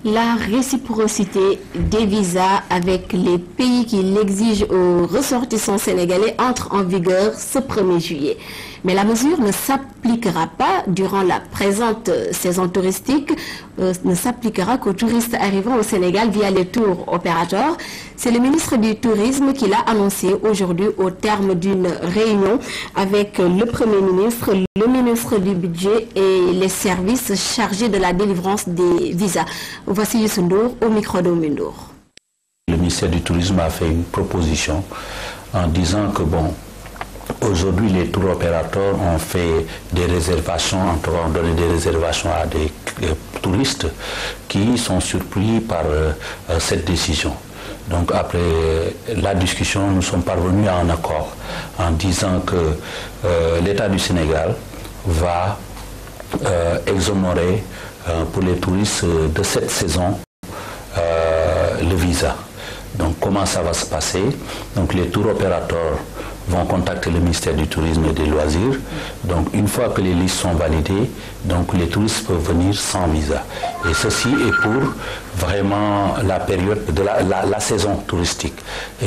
La réciprocité des visas avec les pays qui l'exigent aux ressortissants sénégalais entre en vigueur ce 1er juillet. Mais la mesure ne s'appliquera pas durant la présente saison touristique, ne s'appliquera qu'aux touristes arrivant au Sénégal via les tours opérateurs. C'est le ministre du Tourisme qui l'a annoncé aujourd'hui au terme d'une réunion avec le Premier ministre, le ministre du Budget et les services chargés de la délivrance des visas. Voici Youssou Ndour au micro de Mindour. Le ministère du Tourisme a fait une proposition en disant que aujourd'hui, les tours opérateurs ont fait des réservations, ont donné des réservations à des touristes qui sont surpris par cette décision. Donc après la discussion, nous sommes parvenus à un accord en disant que l'État du Sénégal va exonérer pour les touristes de cette saison le visa. Donc comment ça va se passer? Donc les tours opérateurs vont contacter le ministère du Tourisme et des Loisirs. Donc une fois que les listes sont validées, donc les touristes peuvent venir sans visa. Et ceci est pour vraiment la période de la saison touristique. Et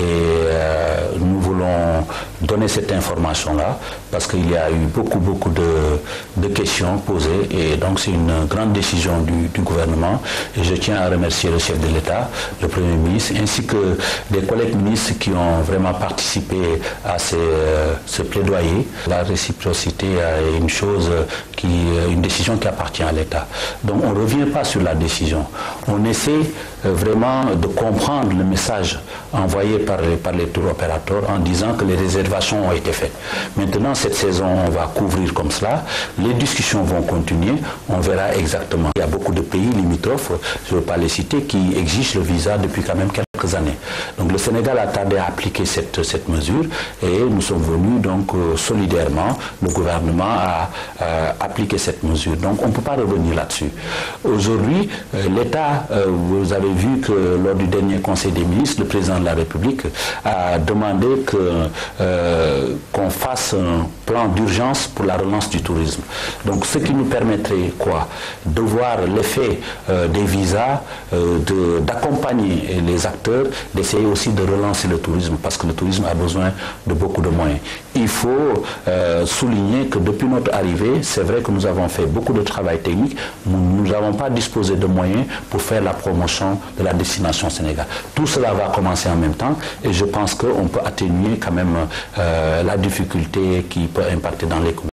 nous voulons donner cette information-là parce qu'il y a eu beaucoup de questions posées et donc c'est une grande décision du gouvernement. Et je tiens à remercier le chef de l'État, le Premier ministre, ainsi que des collègues ministres qui ont vraiment participé à ce plaidoyer. La réciprocité est une décision qui appartient à l'État. Donc on ne revient pas sur la décision. On essaie vraiment de comprendre le message envoyé par les tours opérateurs en disant que les réservations ont été faites. Maintenant, cette saison, on va couvrir comme cela. Les discussions vont continuer. On verra exactement. Il y a beaucoup de pays limitrophes, je ne veux pas les citer, qui exigent le visa depuis quand même quelques années. Donc le Sénégal a tardé à appliquer cette mesure et nous sommes venus donc solidairement, le gouvernement a appliqué cette mesure. Donc on ne peut pas revenir là-dessus. Aujourd'hui, l'État, vous avez vu que lors du dernier Conseil des ministres, le président de la République a demandé qu'on fasse un plan d'urgence pour la relance du tourisme. Donc ce qui nous permettrait quoi? De voir l'effet des visas, d'accompagner les acteurs, d'essayer aussi de relancer le tourisme parce que le tourisme a besoin de beaucoup de moyens. Il faut souligner que depuis notre arrivée, c'est vrai que nous avons fait beaucoup de travail technique, nous n'avons pas disposé de moyens pour faire la promotion de la destination Sénégal. Tout cela va commencer en même temps et je pense qu'on peut atténuer quand même la difficulté qui peut impacter dans l'économie.